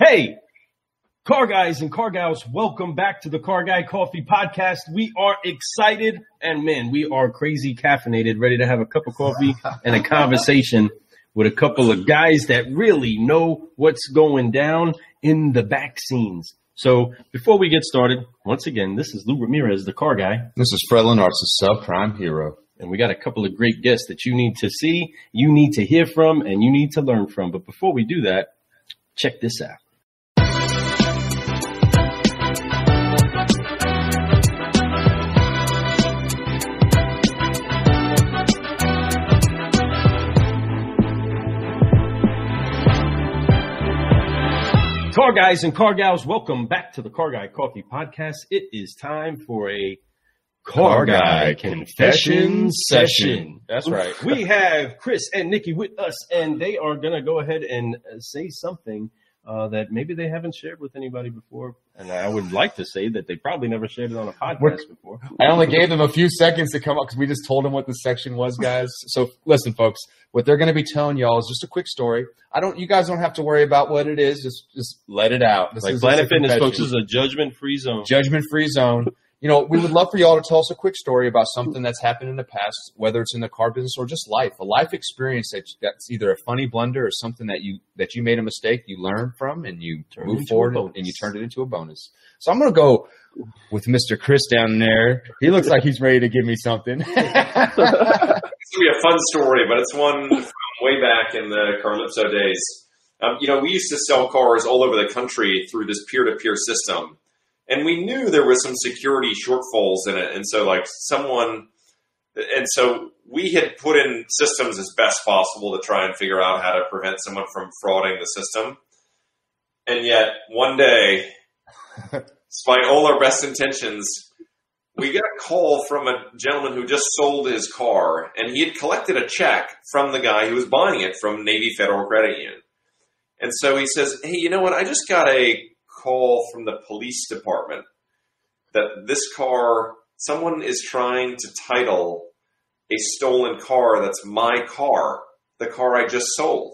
Hey, car guys and car gals, welcome back to the Car Guy Coffee Podcast. We are excited and, man, we are crazy caffeinated, ready to have a cup of coffee and a conversation with a couple of guys that really know what's going down in the back scenes. So before we get started, once again, this is Lou Ramirez, the car guy. This is Fred Lenartz, the subprime hero. And we got a couple of great guests that you need to see, you need to hear from, and you need to learn from. But before we do that, check this out. Car guys and car gals, welcome back to the Car Guy Coffee Podcast. It is time for a Car Guy Confession Session. That's right. We have Chris and Nicky with us, and they are going to go ahead and say something that maybe they haven't shared with anybody before. And I would like to say that they probably never shared it on a podcast before. I only gave them a few seconds to come up because we just told them what the section was, guys. So listen, folks, what they're going to be telling y'all is just a quick story. You guys don't have to worry about what it is. Just let it out. This like Planet Fitness, folks, this is a judgment-free zone. Judgment-free zone. You know, we would love for y'all to tell us a quick story about something that's happened in the past, whether it's in the car business or just life, a life experience that's either a funny blunder or something that you made a mistake, you learned from, and you moved forward and you turned it into a bonus. So I'm going to go with Mr. Chris down there. He looks like he's ready to give me something. It's going to be a fun story, but it's one from way back in the Calypso days. We used to sell cars all over the country through this peer-to-peer system. And we knew there was some security shortfalls in it. And so we had put in systems as best possible to try and figure out how to prevent someone from frauding the system. And yet one day, despite all our best intentions, we got a call from a gentleman who just sold his car, and he had collected a check from the guy who was buying it from Navy Federal Credit Union. And so he says, hey, you know what? I just got a call from the police department that this car, someone is trying to title a stolen car that's my car, the car I just sold.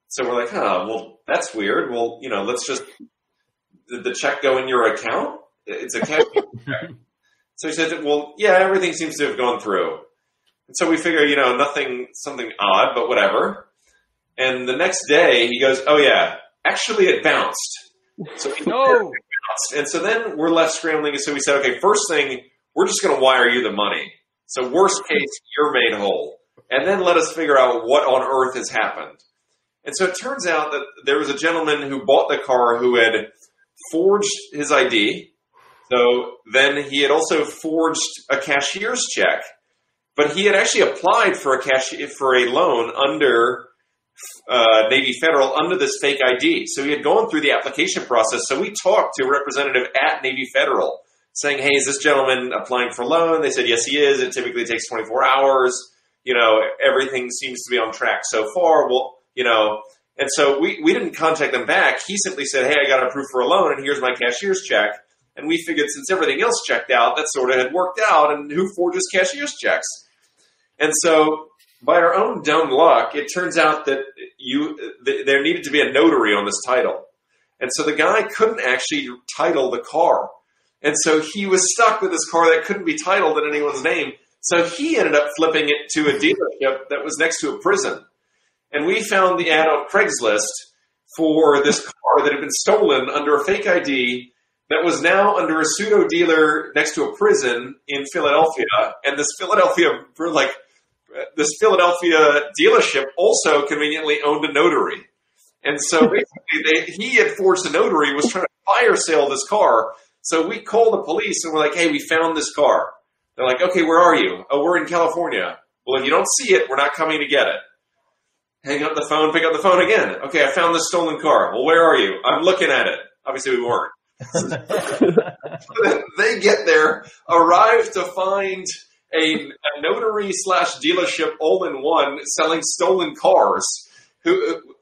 So we're like, well, that's weird. Well, let's just, did the check go in your account? It's a cash check. So he said, well, yeah, everything seems to have gone through. And so we figure, something odd, but whatever. And the next day he goes, oh yeah, actually it bounced. So it bounced. And so then we're left scrambling. And so we said, okay, first thing, we're just going to wire you the money. So worst case, you're made whole. And then let us figure out what on earth has happened. And so it turns out that there was a gentleman who bought the car who had forged his ID. So then he had also forged a cashier's check. But he had actually applied for a loan under Navy Federal under this fake ID. So he had gone through the application process. So we talked to a representative at Navy Federal saying, hey, is this gentleman applying for a loan? They said, yes, he is. It typically takes 24 hours. Everything seems to be on track so far. Well, and so we didn't contact them back. He simply said, hey, I got approved for a loan and here's my cashier's check. And we figured since everything else checked out, that sort of had worked out, and who forges cashier's checks? And so by our own dumb luck, it turns out that there needed to be a notary on this title. And so the guy couldn't actually title the car. And so he was stuck with this car that couldn't be titled in anyone's name. So he ended up flipping it to a dealership that was next to a prison. And we found the ad on Craigslist for this car that had been stolen under a fake ID that was now under a pseudo dealer next to a prison in Philadelphia. And this Philadelphia dealership also conveniently owned a notary. And so basically he had forged a notary, was trying to fire sale this car. So we called the police and we're like, hey, we found this car. They're like, okay, where are you? Oh, we're in California. Well, if you don't see it, we're not coming to get it. Hang up the phone, pick up the phone again. Okay, I found this stolen car. Well, where are you? I'm looking at it. Obviously we weren't. So then they get there, arrive to find a notary / dealership all in one selling stolen cars,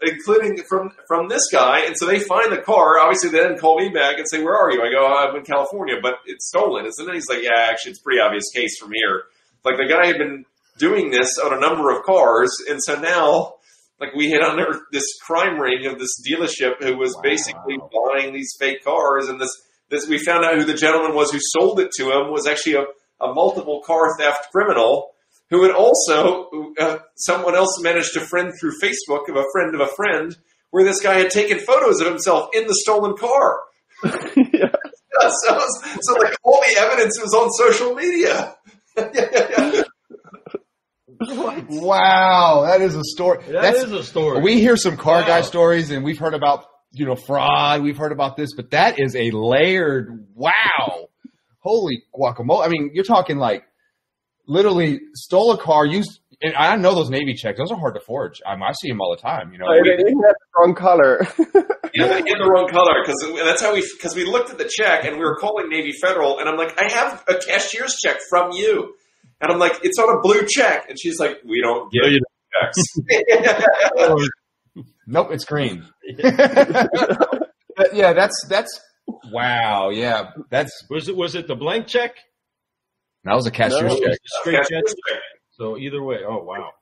including from this guy. And so they find the car. Obviously, they then call me back and say, where are you? I go, I'm in California, but it's stolen. And then he's like, yeah, actually, it's a pretty obvious case from here. Like the guy had been doing this on a number of cars. And so now Like we had unearthed this crime ring of this dealership who was basically buying these fake cars, and this we found out who the gentleman was who sold it to him was actually a multiple car theft criminal who had also someone else managed to friend through Facebook of a friend where this guy had taken photos of himself in the stolen car. Yeah. So like all the evidence was on social media. Wow, that is a story. That is a story. We hear some car guy stories, and we've heard about fraud. We've heard about this, but that is a layered. Wow, holy guacamole! I mean, you're talking like literally stole a car, used. And I know those Navy checks; those are hard to forge. I see them all the time. They didn't have the wrong color. Yeah, they had the wrong color because we looked at the check and we were calling Navy Federal, and I'm like, I have a cashier's check from you. And I'm like, it's on a blue check. And she's like, we don't give you checks. Nope, it's green. Yeah, that's wow. Yeah, was it the blank check? That was a cashier's check. Straight check. So either way, oh wow.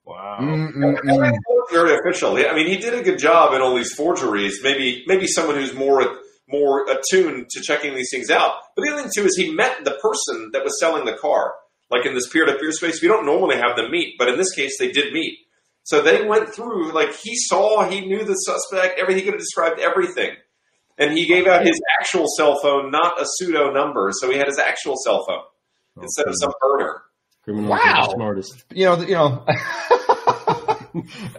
It was very official. I mean, he did a good job in all these forgeries. Maybe someone who's more attuned to checking these things out. But the other thing too is he met the person that was selling the car. Like in this peer-to-peer space, we don't normally have them meet, but in this case, they did meet. So they went through, like he knew the suspect, he could have described everything. And he gave out his actual cell phone, not a pseudo number. So he had his actual cell phone instead of some burner. Criminals are the smartest.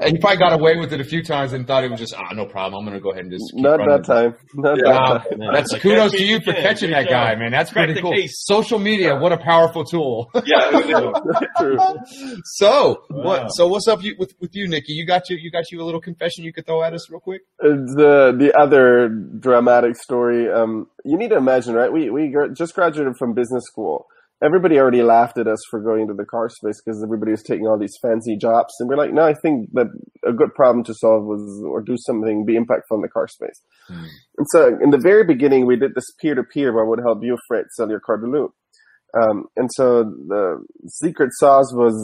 He probably got away with it a few times and thought it was just, no problem. I'm going to go ahead and just keep Not running. that time. Not that time. That's kudos to you for catching that guy, man. That's pretty cool. Social media, what a powerful tool. Yeah. True. So what's up with you, Nicky? You got you a little confession you could throw at us real quick? The other dramatic story. You need to imagine, right? We just graduated from business school. Everybody already laughed at us for going to the car space because everybody was taking all these fancy jobs. And we're like, no, I think that a good problem to solve or do something, be impactful in the car space. And so in the very beginning, we did this peer-to-peer where I would help you, Fred, sell your car to loop. And so the secret sauce was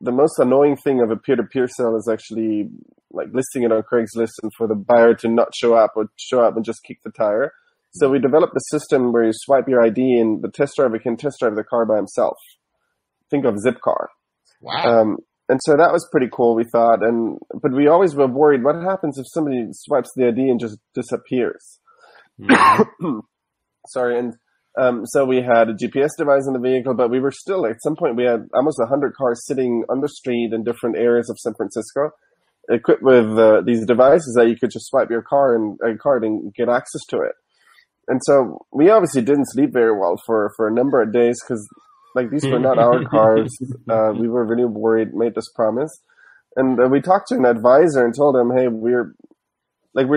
the most annoying thing of a peer-to-peer sale is actually like listing it on Craigslist and for the buyer to not show up or show up and just kick the tire. So we developed a system where you swipe your ID and the test driver can test drive the car by himself. Think of Zipcar. Wow. And so that was pretty cool, we thought. But we always were worried, what happens if somebody swipes the ID and just disappears? Sorry. And so we had a GPS device in the vehicle, but we were still, at some point, we had almost 100 cars sitting on the street in different areas of San Francisco, equipped with these devices that you could just swipe your card and get access to it. And so we obviously didn't sleep very well for a number of days because like these were not our cars. We were really worried, made this promise. And we talked to an advisor and told him, hey, we're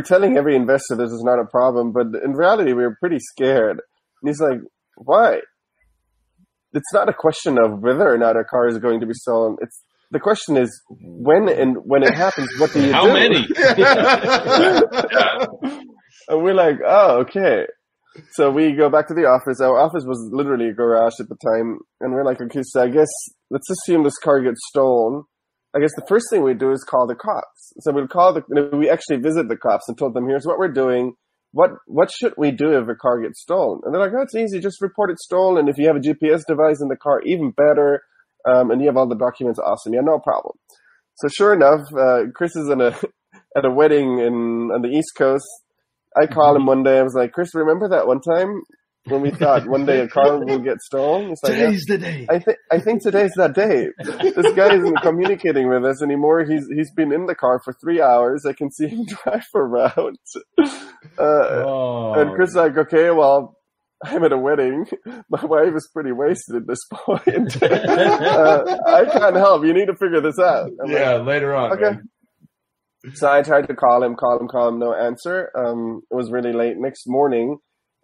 telling every investor this is not a problem, but in reality, we were pretty scared. And he's like, why? It's not a question of whether or not a car is going to be stolen. The question is when it happens, what do you do? How many? And we're like, oh, okay. So we go back to the office. Our office was literally a garage at the time. And we're like, okay, so I guess let's assume this car gets stolen. I guess the first thing we do is call the cops. So we actually visit the cops and told them, here's what we're doing. What should we do if a car gets stolen? And they're like, oh, it's easy. Just report it stolen. If you have a GPS device in the car, even better. And you have all the documents, awesome. Yeah, no problem. So sure enough, Chris is at a wedding on the East Coast. I called him one day. I was like, Chris, remember that one time when we thought one day a car will get stolen? He's like, Today's the day. I think today's that day. This guy isn't communicating with us anymore. He's been in the car for 3 hours. I can see him drive around. And Chris is like, okay, well, I'm at a wedding. My wife is pretty wasted at this point. I can't help. You need to figure this out. Later on. Okay. Man. So I tried to call him, no answer. It was really late. Next morning,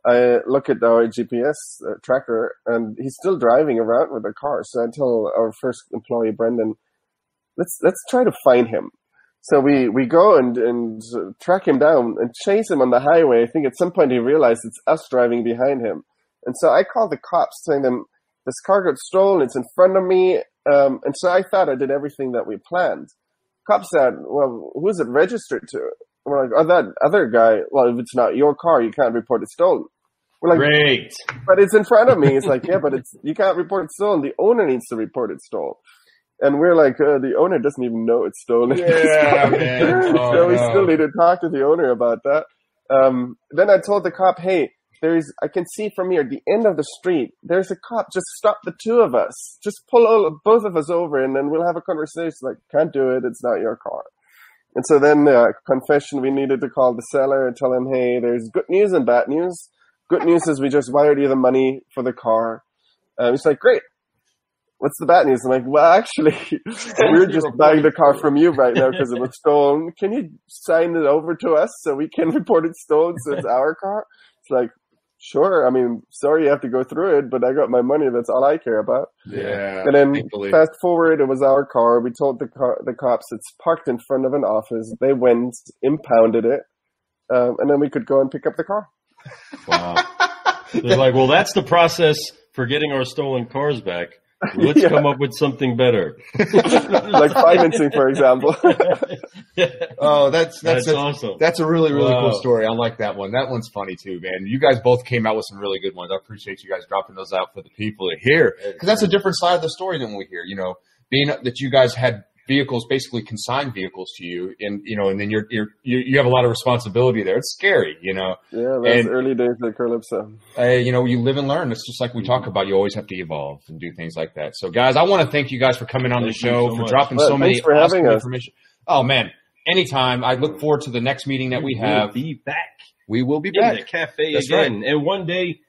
I look at our GPS tracker, and he's still driving around with the car. So I tell our first employee, Brendan, let's try to find him. So we go and track him down and chase him on the highway. I think at some point he realized it's us driving behind him. And so I called the cops, telling them, this car got stolen, it's in front of me. And so I thought I did everything that we planned. Cop said, well, who's it registered to? We're like, oh, that other guy. Well, if it's not your car, you can't report it stolen. We're like, Great. but it's in front of me. He's like, yeah, but you can't report it stolen. The owner needs to report it stolen. And we're like, the owner doesn't even know it's stolen. Yeah, man. Oh, so we still need to talk to the owner about that. Then I told the cop, hey, I can see from here, the end of the street, there's a cop. Just stop the two of us. Just pull both of us over, and then we'll have a conversation. Like, can't do it. It's not your car. And so then, confession, we needed to call the seller and tell him, hey, there's good news and bad news. Good news is we just wired you the money for the car. He's like, great. What's the bad news? I'm like, well, actually, we're just buying the car from you right now because it was stolen. Can you sign it over to us so we can report it stolen so it's our car? It's like, sure. I mean, sorry you have to go through it, but I got my money. That's all I care about. Yeah. And then fast forward, it was our car. We told the cops it's parked in front of an office. They went, impounded it, and then we could go and pick up the car. Wow. They're like, well, that's the process for getting our stolen cars back. Let's come up with something better. Like financing, for example. Oh, that's awesome. That's a really, really cool story. I like that one. That one's funny too, man. You guys both came out with some really good ones. I appreciate you guys dropping those out for the people to hear. Because that's a different side of the story than we hear. You know, being that you guys had vehicles, basically consigned vehicles to you, and and then you have a lot of responsibility there. It's scary, Yeah, those early days of Calypso. You live and learn. It's just like we talk about. You always have to evolve and do things like that. So, guys, I want to thank you guys for coming on the show, for dropping so many awesome information. Oh man, anytime. I look forward to the next meeting that we have. We'll be back. We will be back in the cafe That's again, right. And one day,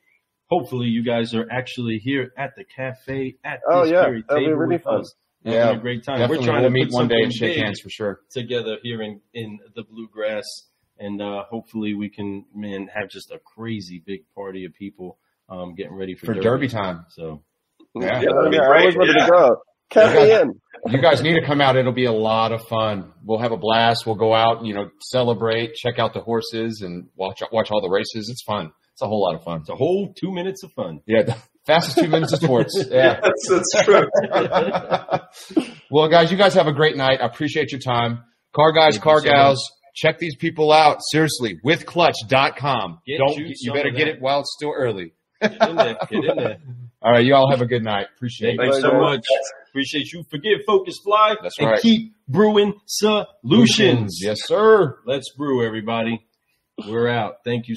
hopefully, you guys are actually here at the cafe at this very that'll be table really with fun. us. Having a great time. Definitely. We're trying to meet put one day and something shake big hands for sure together here in the Bluegrass, and hopefully we can have just a crazy big party of people getting ready for Derby time. So I always wanted to go. Cafe in. You guys need to come out. It'll be a lot of fun. We'll have a blast. We'll go out, celebrate, check out the horses, and watch all the races. It's fun. It's a whole lot of fun. It's a whole 2 minutes of fun. Yeah, the fastest 2 minutes of sports. Yeah, that's true. Well, guys, you guys have a great night. I appreciate your time. Car guys, car gals, check these people out. Seriously, withclutch.com. You better get it while it's still early. Get in there. All right, you all have a good night. Appreciate it. Thanks so much. Appreciate you. Forgive, focus, fly. That's and right. Keep brewing solutions. Yes, sir. Let's brew, everybody. We're out. Thank you.